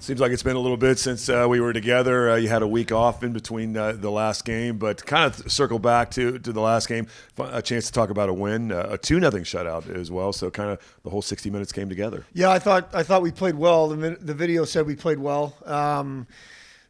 Seems like it's been a little bit since we were together. You had a week off in between the last game, but kind of circle back to the last game, a chance to talk about a win, a 2-0 shutout as well. So kind of the whole 60 minutes came together. Yeah, I thought we played well. The video said we played well.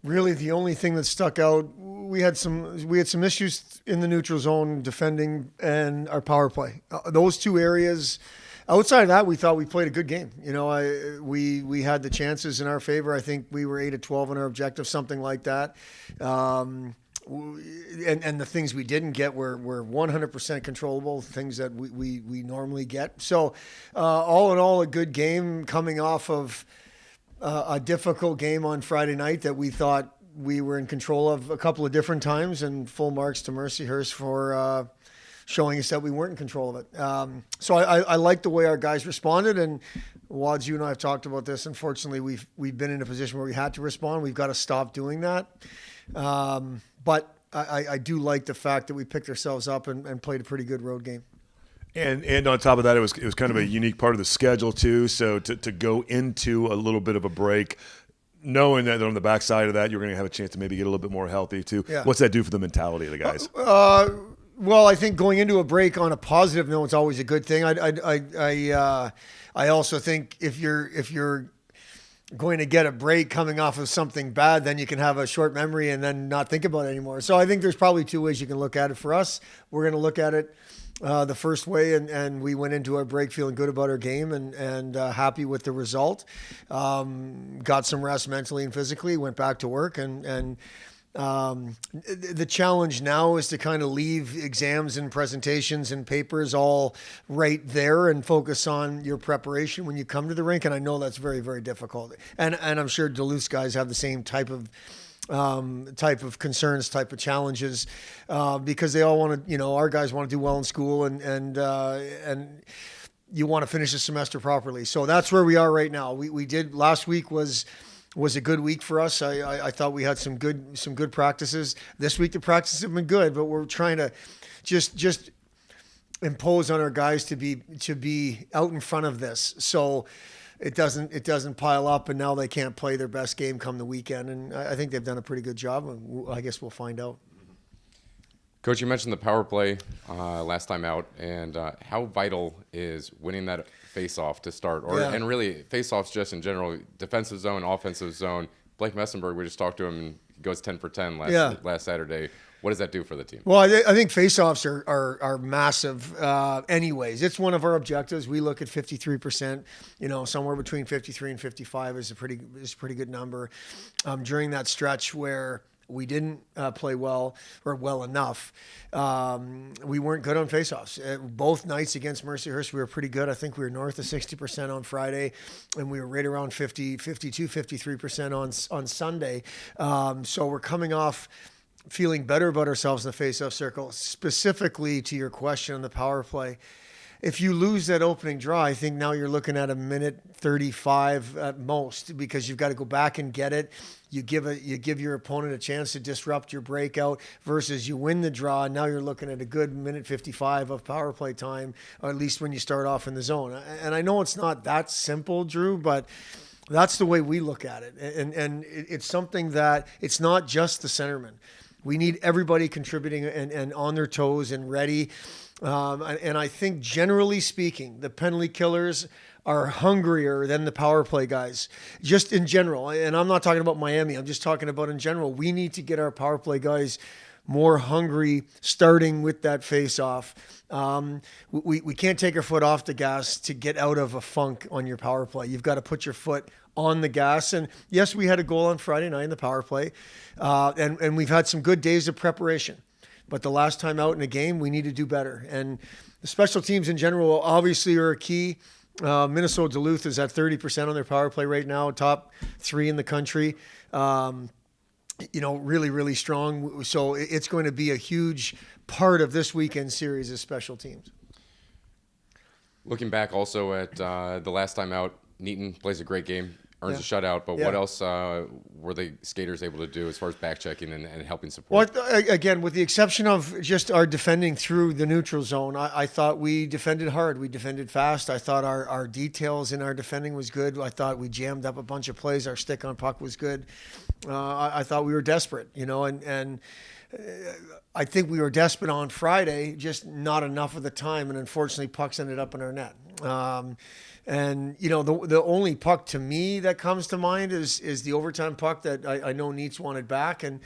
Really, the only thing that stuck out, we had some issues in the neutral zone defending and our power play. Those two areas. Outside of that, we thought we played a good game. You know, we had the chances in our favor. I think we were 8 of 12 on our objective, something like that. And the things we didn't get were 100% controllable, things that we normally get. So all in all, a good game coming off of a difficult game on Friday night that we thought we were in control of a couple of different times, and full marks to Mercyhurst for showing us that we weren't in control of it. So I like the way our guys responded. And Wads, you and I have talked about this. Unfortunately, we've been in a position where we had to respond. We've got to stop doing that. But I do like the fact that we picked ourselves up and played a pretty good road game. And on top of that, it was kind of a unique part of the schedule too. So to go into a little bit of a break, knowing that on the backside of that, you're going to have a chance to maybe get a little bit more healthy too. Yeah. What's that do for the mentality of the guys? Well, I think going into a break on a positive note is always a good thing. I also think if you're going to get a break coming off of something bad, then you can have a short memory and then not think about it anymore. So I think there's probably two ways you can look at it. For us, we're going to look at it the first way, and we went into our break feeling good about our game and happy with the result. Got some rest mentally and physically, went back to work, and the challenge now is to kind of leave exams and presentations and papers all right there and focus on your preparation when you come to the rink. And I know that's very, very difficult. And I'm sure Duluth's guys have the same type of concerns, type of challenges, because they all want to, our guys want to do well in school and you want to finish the semester properly. So that's where we are right now. We did last week was a good week for us. I thought we had some good practices. This week the practices have been good, but we're trying to just impose on our guys to be out in front of this, so it doesn't pile up and now they can't play their best game come the weekend. And I think they've done a pretty good job. And I guess we'll find out. Coach, you mentioned the power play last time out, and how vital is winning that face-off to start, and really face-offs just in general, defensive zone, offensive zone. Blake Messenberg, we just talked to him, and he goes 10 for 10 last Saturday. What does that do for the team? Well, I think face-offs are massive anyways. It's one of our objectives. We look at 53%, somewhere between 53 and 55 is a pretty good number. During that stretch where we didn't play well or well enough, we weren't good on faceoffs. Both nights against Mercyhurst, we were pretty good. I think we were north of 60% on Friday, and we were right around 52, 53% on Sunday. So we're coming off feeling better about ourselves in the faceoff circle. Specifically to your question on the power play, if you lose that opening draw, I think now you're looking at a minute 35 at most, because you've got to go back and get it. You give your opponent a chance to disrupt your breakout, versus you win the draw. And now you're looking at a good minute 55 of power play time, or at least when you start off in the zone. And I know it's not that simple, Drew, but that's the way we look at it. And it's something that it's not just the centerman. We need everybody contributing and on their toes and ready. And I think generally speaking, the penalty killers are hungrier than the power play guys, just in general. And I'm not talking about Miami. I'm just talking about in general. We need to get our power play guys more hungry, starting with that face-off. We can't take our foot off the gas to get out of a funk on your power play. You've got to put your foot on the gas. And yes, we had a goal on Friday night in the power play. And we've had some good days of preparation. But the last time out in a game, we need to do better. And the special teams in general obviously are a key. Minnesota Duluth is at 30% on their power play right now, top 3 in the country. Really, really strong. So it's going to be a huge part of this weekend series of special teams. Looking back also at the last time out, Neaton plays a great game. earns a shutout. But what else were the skaters able to do as far as back checking and helping support? Well, again, with the exception of just our defending through the neutral zone, I thought we defended hard. We defended fast. I thought our details in our defending was good. I thought we jammed up a bunch of plays. Our stick on puck was good. I thought we were desperate, and I think we were desperate on Friday, just not enough of the time, and unfortunately, pucks ended up in our net. And the only puck to me that comes to mind is the overtime puck that I know Neitz wanted back, and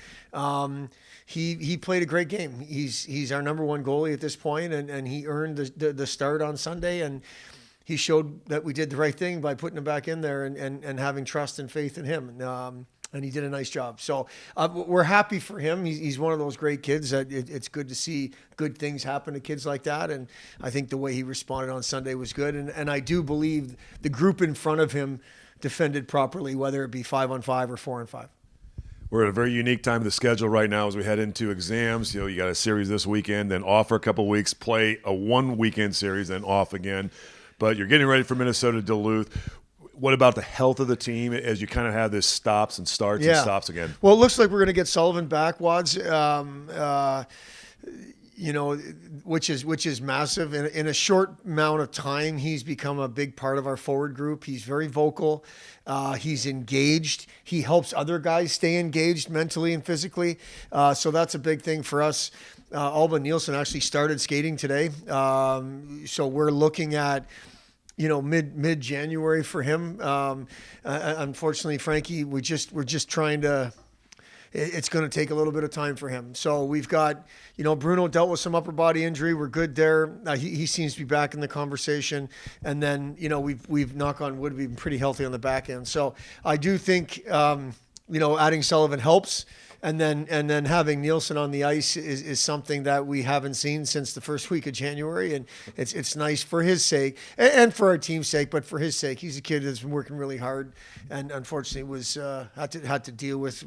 he played a great game. He's our number one goalie at this point, and he earned the start on Sunday, and he showed that we did the right thing by putting him back in there and having trust and faith in him. And he did a nice job. So we're happy for him. He's one of those great kids that it's good to see good things happen to kids like that. And I think the way he responded on Sunday was good. And I do believe the group in front of him defended properly, whether it be 5-on-5 or 4-on-5. We're at a very unique time of the schedule right now as we head into exams. You got a series this weekend, then off for a couple of weeks, play a one weekend series, then off again. But you're getting ready for Minnesota Duluth. What about the health of the team as you kind of have this stops and starts and stops again? Well, it looks like we're going to get Sullivan back, Wads. Which is massive. In a short amount of time, he's become a big part of our forward group. He's very vocal. He's engaged. He helps other guys stay engaged mentally and physically. So that's a big thing for us. Alban Nielsen actually started skating today. So we're looking at mid-January for him. Unfortunately, Frankie, we're just trying to. It's going to take a little bit of time for him. So we've got, Bruno dealt with some upper body injury. We're good there. He seems to be back in the conversation. And then, we've knock on wood, we've been pretty healthy on the back end. So I do think, adding Sullivan helps. And then having Nielsen on the ice is something that we haven't seen since the first week of January, and it's nice for his sake and for our team's sake. But for his sake, he's a kid that's been working really hard, and unfortunately was had to deal with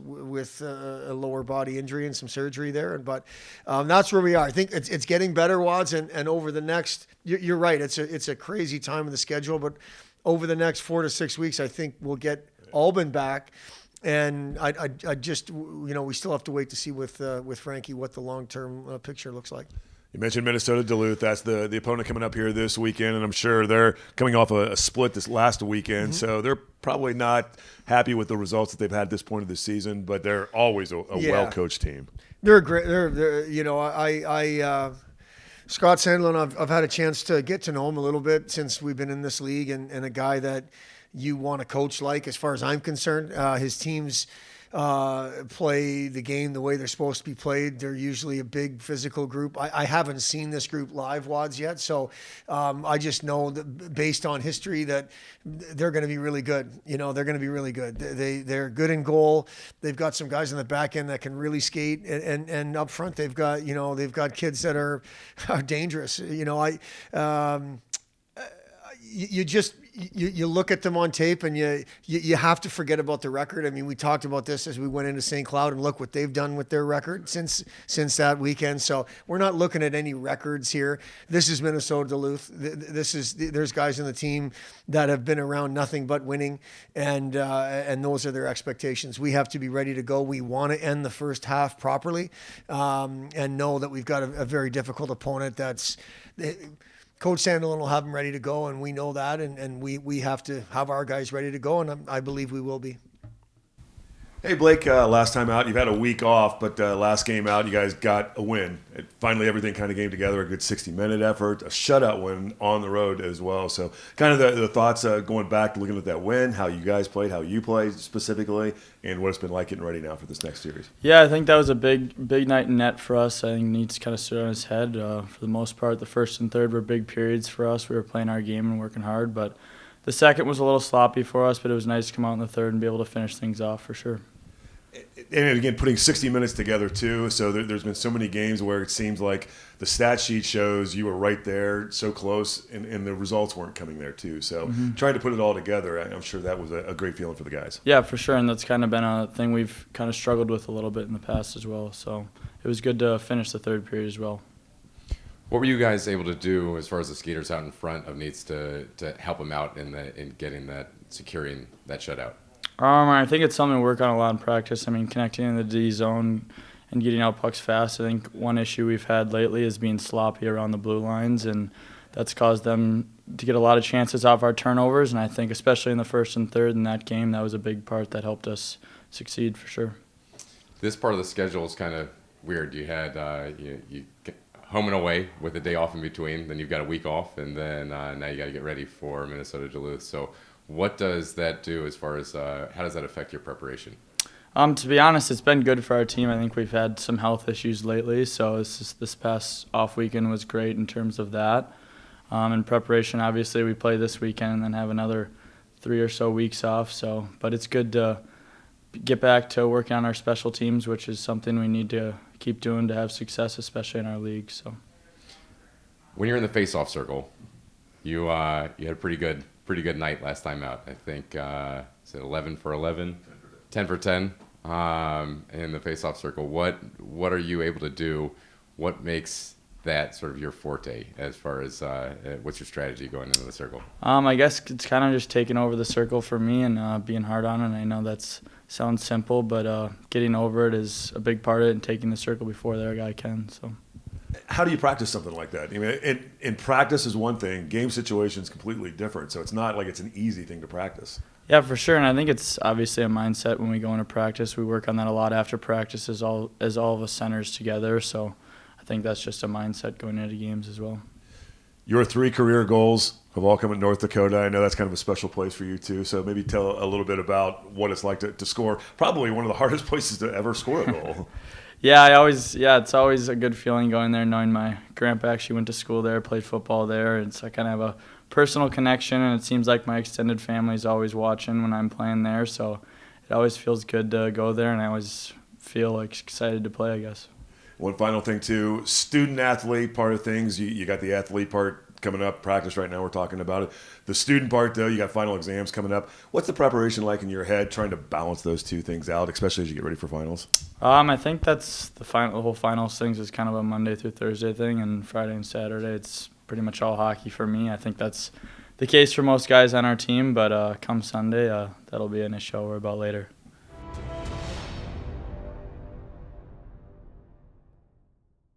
a lower body injury and some surgery there. But that's where we are. I think it's getting better, Wads, and over the next, you're right. It's a crazy time in the schedule, but over the next 4 to 6 weeks, I think we'll get Alban back. And I just, we still have to wait to see with Frankie what the long-term picture looks like. You mentioned Minnesota Duluth. That's the opponent coming up here this weekend, and I'm sure they're coming off a split this last weekend, so they're probably not happy with the results that they've had at this point of the season. But they're always a well-coached team. They're great. They're Scott Sandlin, I've had a chance to get to know him a little bit since we've been in this league, and a guy that you want to coach like, as far as I'm concerned. His teams play the game the way they're supposed to be played. They're usually a big physical group. I haven't seen this group live, Wads, yet, so I just know that based on history that they're going to be really good. They're going to be really good. They're good in goal. They've got some guys on the back end that can really skate, and up front they've got kids that are dangerous. You look at them on tape and you have to forget about the record. I mean, we talked about this as we went into St. Cloud, and look what they've done with their record since that weekend. So we're not looking at any records here. This is Minnesota Duluth. There's guys in the team that have been around nothing but winning, and those are their expectations. We have to be ready to go. We want to end the first half properly, and know that we've got a very difficult opponent. Coach Sandlin will have them ready to go, and we know that, and we have to have our guys ready to go, and I believe we will be. Hey, Blake, last time out, you've had a week off, but last game out, you guys got a win. Finally, everything kind of came together, a good 60-minute effort, a shutout win on the road as well. So kind of the thoughts going back, looking at that win, how you guys played, how you played specifically, and what it's been like getting ready now for this next series. Yeah, I think that was a big night in net for us. I think Neitz kind of stood on his head. For the most part, the first and third were big periods for us. We were playing our game and working hard, but the second was a little sloppy for us, but it was nice to come out in the third and be able to finish things off for sure. And again, putting 60 minutes together too. So there's been so many games where it seems like the stat sheet shows you were right there, so close, and the results weren't coming there too. So trying to put it all together, I'm sure that was a great feeling for the guys. Yeah, for sure, and that's kind of been a thing we've kind of struggled with a little bit in the past as well. So it was good to finish the third period as well. What were you guys able to do as far as the skaters out in front of Neitz to help him out in securing that shutout? I think it's something to work on a lot in practice. I mean, connecting in the D zone and getting out pucks fast. I think one issue we've had lately is being sloppy around the blue lines, and that's caused them to get a lot of chances off our turnovers. And I think especially in the first and third in that game, that was a big part that helped us succeed for sure. This part of the schedule is kind of weird. You had you get home and away with a day off in between, then you've got a week off, and then now you got to get ready for Minnesota Duluth. So what does that do as far as how does that affect your preparation? To be honest, it's been good for our team. I think we've had some health issues lately, so this past off weekend was great in terms of that. In preparation, obviously, we play this weekend and then have another 3 or so weeks off. So, but it's good to get back to working on our special teams, which is something we need to keep doing to have success, especially in our league. So, when you're in the face-off circle, you had a pretty good night last time out. I think is it 11 for 11, 10 for 10 in the face-off circle. What are you able to do? What makes that sort of your forte as far as what's your strategy going into the circle? I guess it's kind of just taking over the circle for me and being hard on it. I know that sounds simple, but getting over it is a big part of it, and taking the circle before their guy can. So, how do you practice something like that? I mean, in practice is one thing. Game situation is completely different. So it's not like it's an easy thing to practice. Yeah, for sure. And I think it's obviously a mindset when we go into practice. We work on that a lot after practice as all of us centers together. So I think that's just a mindset going into games as well. Your 3 career goals have all come in North Dakota. I know that's kind of a special place for you too. So maybe tell a little bit about what it's like to score. Probably one of the hardest places to ever score a goal. It's always a good feeling going there, knowing my grandpa actually went to school there, played football there, and so I kind of have a personal connection, and it seems like my extended family is always watching when I'm playing there, so it always feels good to go there, and I always feel like excited to play, I guess. One final thing too, student athlete part of things. You got the athlete part coming up, practice right now, we're talking about it. The student part though, you got final exams coming up. What's the preparation like in your head, trying to balance those two things out, especially as you get ready for finals? I think that's the whole finals things is kind of a Monday through Thursday thing, and Friday and Saturday it's pretty much all hockey for me. I think that's the case for most guys on our team, but come Sunday, that'll be an issue I'll worry about later.